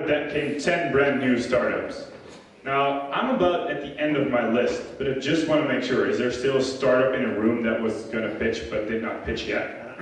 that came 10 brand new startups. Now, I'm about at the end of my list, but I just want to make sure, is there still a startup in a room that was going to pitch but did not pitch yet?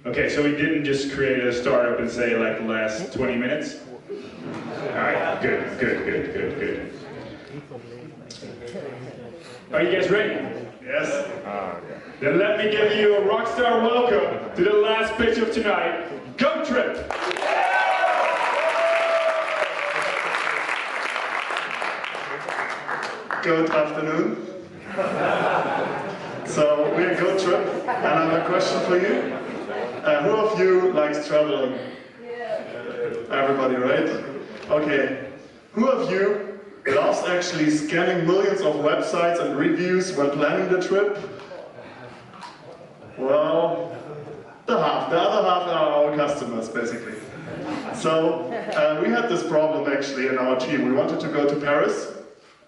Okay, so we didn't just create a startup and say like the last 20 minutes? Alright, good. Are you guys ready? Yes? Then let me give you a rockstar welcome to the last pitch of tonight, Goattrip! Good afternoon. So we're Goattrip, and I have a question for you. Who of you likes traveling? Everybody, right? Okay. Who of you loves actually scanning millions of websites and reviews when planning the trip? Well, the other half are our customers, basically. So we had this problem actually in our team. We wanted to go to Paris.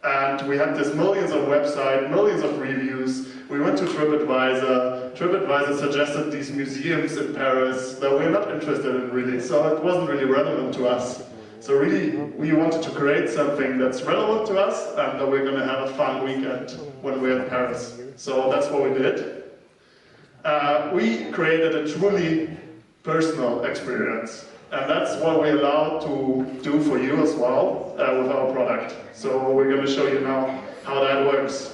And we had this millions of websites, millions of reviews. We went to TripAdvisor. TripAdvisor suggested these museums in Paris that we're not interested in really, so it wasn't really relevant to us. So really, we wanted to create something that's relevant to us and that we're going to have a fun weekend when we're in Paris. So that's what we did. We created a truly personal experience. And that's what we're allowed to do for you as well with our product. So we're going to show you now how that works.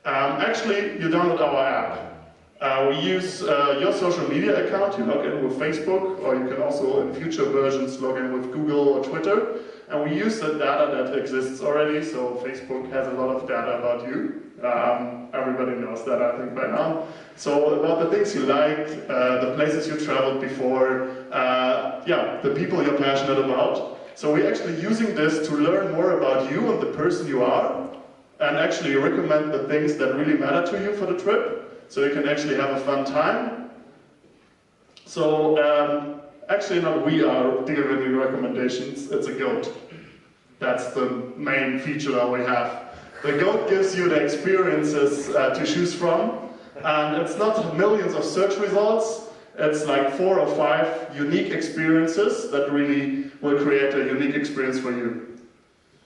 Actually, you download our app. We use your social media account. You log in with Facebook, or you can also in future versions log in with Google or Twitter. And we use the data that exists already. So Facebook has a lot of data about you. Everybody knows that, I think, by now. So about the things you liked, the places you traveled before, the people you're passionate about. So we're actually using this to learn more about you and the person you are, and actually recommend the things that really matter to you for the trip, so you can actually have a fun time. So actually not we are giving you recommendations, it's a goat. That's the main feature that we have. The goat gives you the experiences to choose from, and it's not millions of search results, it's like 4 or 5 unique experiences that really will create a unique experience for you.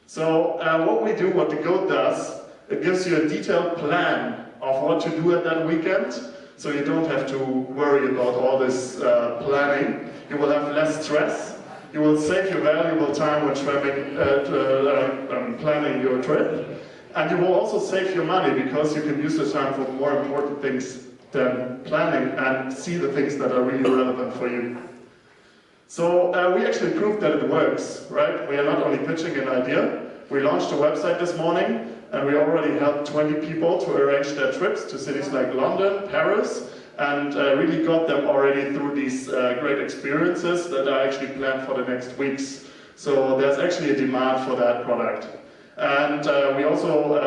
So what we do, what the goat does, it gives you a detailed plan of what to do at that weekend, so you don't have to worry about all this planning. You will have less stress, you will save your valuable time when planning your trip. And you will also save your money because you can use the time for more important things than planning and see the things that are really relevant for you. So we actually proved that it works, right? We are not only pitching an idea. We launched a website this morning and we already helped 20 people to arrange their trips to cities like London, Paris, and really got them already through these great experiences that are actually planned for the next weeks. So there's actually a demand for that product. And we also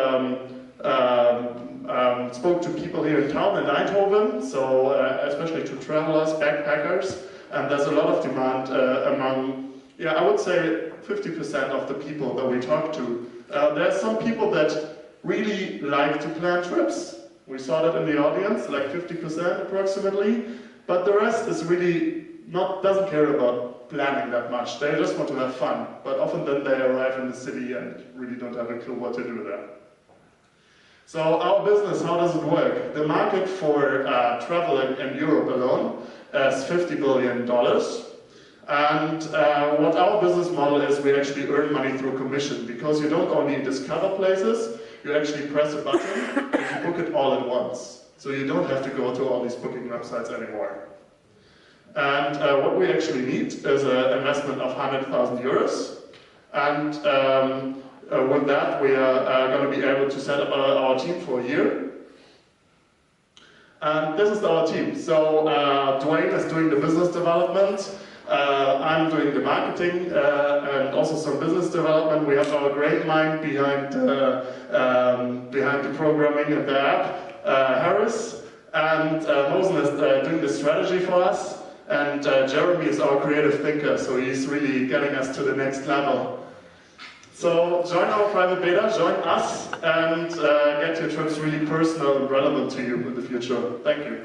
spoke to people here in town in Eindhoven, so especially to travelers, backpackers, and there's a lot of demand among, I would say 50% of the people that we talk to. There's some people that really like to plan trips. We saw that in the audience, like 50% approximately, but the rest is really doesn't care about planning that much. They just want to have fun, but often then they arrive in the city and really don't have a clue what to do there. So our business, how does it work? The market for travel in Europe alone is $50 billion. And what our business model is, we actually earn money through commission, because you don't only discover places, you actually press a button and you book it all at once. So you don't have to go to all these booking websites anymore. And what we actually need is an investment of 100,000 euros. And with that, we are going to be able to set up our team for a year. And this is our team. So Dwayne is doing the business development. I'm doing the marketing and also some business development. We have our great mind behind the programming and the app, Harris. And Mosen is doing the strategy for us. And Jeremy is our creative thinker, so he's really getting us to the next level. So join our private beta, join us, and get your trips really personal and relevant to you in the future. Thank you.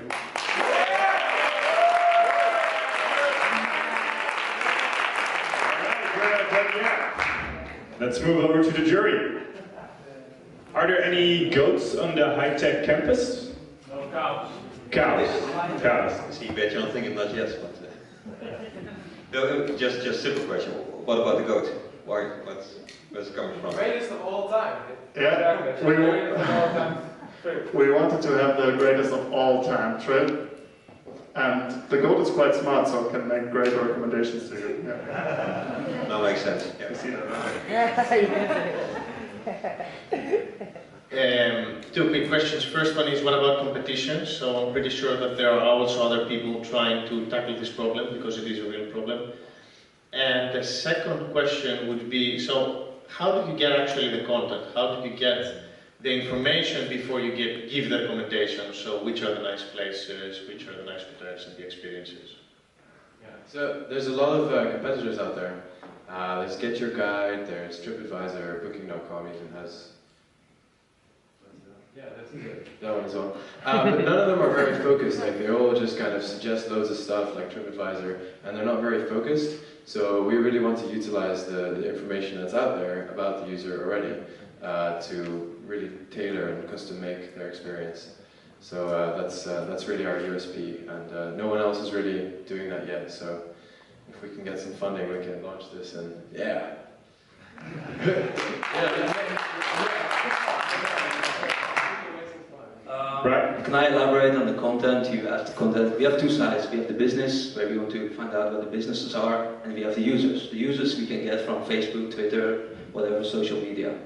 Let's move over to the jury. Are there any goats on the high-tech campus? No cows. Cows. Cows. I see you bet you're not thinking not yes, but no, just simple question. What about the goat? Why? Where's it coming from? Greatest of all time. Yeah, Greatest of all time. we wanted to have the greatest of all time trip. And the goat is quite smart, so it can make great recommendations to you. Yeah. No, makes sense. Yeah. You see that, right? Two quick questions. First one is, what about competition? So I'm pretty sure that there are also other people trying to tackle this problem, because it is a real problem. And the second question would be, so how did you get actually the content? How did you get the information before you give the recommendations? So which are the nice places, which are the nice hotels and the experiences? Yeah, so there's a lot of competitors out there. There's Get Your Guide, there's TripAdvisor, Booking.com even has. Yeah, that's it. That one as well. But none of them are very focused. Like they all just kind of suggest loads of stuff like TripAdvisor, and they're not very focused. So we really want to utilize the information that's out there about the user already to really tailor and custom make their experience. So that's really our USP, and no one else is really doing that yet. So if we can get some funding, we can launch this, and yeah. Right. Can I elaborate on the content? You asked the content. We have two sides. We have the business, where we want to find out what the businesses are, and we have the users. The users we can get from Facebook, Twitter, whatever social media.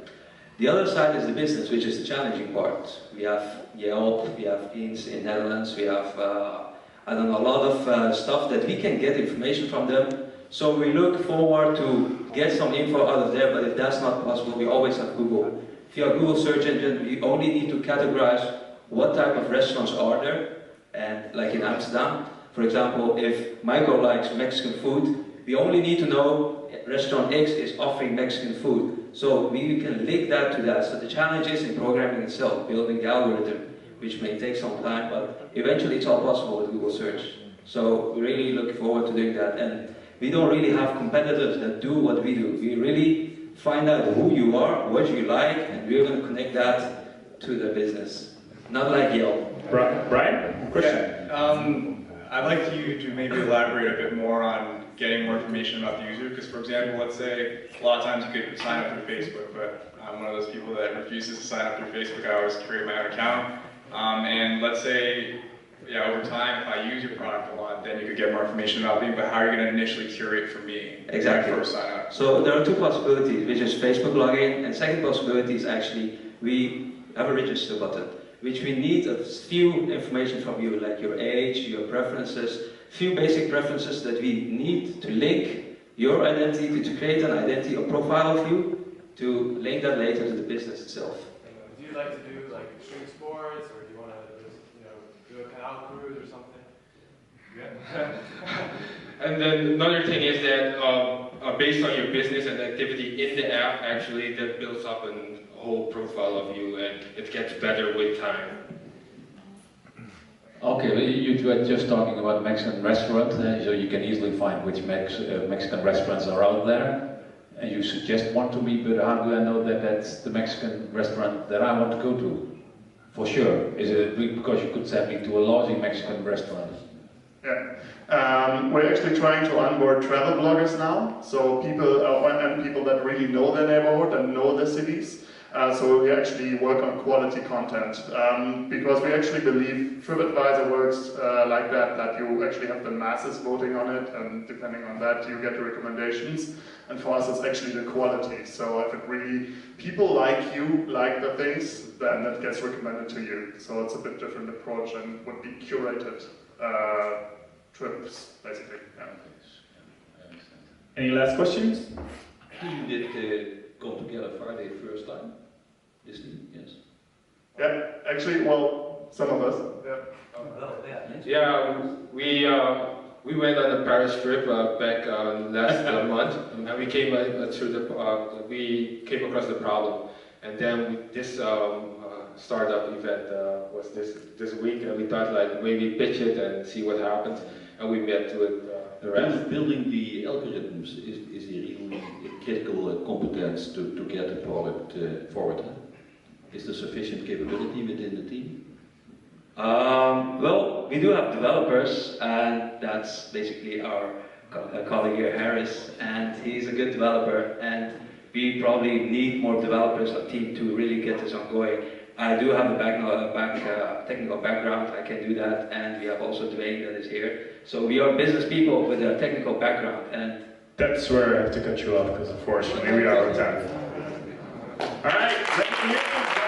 The other side is the business, which is the challenging part. We have Yelp, we have Eens in Netherlands, we have I don't know, a lot of stuff that we can get information from them. So we look forward to get some info out of there, but if that's not possible, we always have Google. Via Google search engine, we only need to categorize what type of restaurants are there, and like in Amsterdam, for example, if Michael likes Mexican food, we only need to know restaurant X is offering Mexican food, so we can link that to that. So the challenge is in programming itself, building the algorithm, which may take some time, but eventually it's all possible with Google search. So we really look forward to doing that, and we don't really have competitors that do what we do. We really find out who you are, what you like, and we're going to connect that to the business. Not like Yelp. Brian? Question? Yeah, I'd like you to maybe elaborate a bit more on getting more information about the user, because for example, let's say a lot of times you could sign up through Facebook, but I'm one of those people that refuses to sign up through Facebook. I always create my own account, and let's say, yeah, over time, if I use your product a lot, then you could get more information about me, but how are you going to initially curate for me Exactly. when I first sign up? So there are two possibilities, which is Facebook login, and second possibility is actually we have a register button, which we need a few information from you, like your age, your preferences, few basic preferences that we need to link your identity, to create an identity or profile of you, to link that later to the business itself. Do you like to do like extreme sports, or do you want to do a canal cruise or something? Yeah. And then another thing is that based on your business and activity in the app, actually that builds up a whole profile of you, and it gets better with time. Okay, well, you were just talking about Mexican restaurants, so you can easily find which Mexican restaurants are out there, and you suggest one to me, but how do I know that that's the Mexican restaurant that I want to go to? For sure. Is it because you could send me to a lousy Mexican restaurant? Yeah. We're actually trying to onboard travel bloggers now, so people and people that really know their neighborhood and know the cities. So we actually work on quality content, because we actually believe TripAdvisor works like that you actually have the masses voting on it, and depending on that you get the recommendations. And for us it's actually the quality, so if it really, people like you, like the things, then that gets recommended to you. So it's a bit different approach and would be curated trips, basically. Yeah. Any last questions? You did Come Together Friday first time? Disney, yes. Yeah, actually, well, some of us. Yeah. Yeah, we went on a Paris trip back last month, and we came we came across the problem, and then this startup event was this week, and we thought like maybe pitch it and see what happens, and we met with the rest. Building the algorithms is the real critical competence to get the product forward? Is there sufficient capability within the team? Well, we do have developers, and that's basically our colleague here, Harris, and he's a good developer, and we probably need more developers on team to really get this ongoing. I do have a technical background, I can do that, and we have also Dwayne that is here. So we are business people with a technical background, and that's where I have to cut you off, because unfortunately we are out of time. All right, thank you.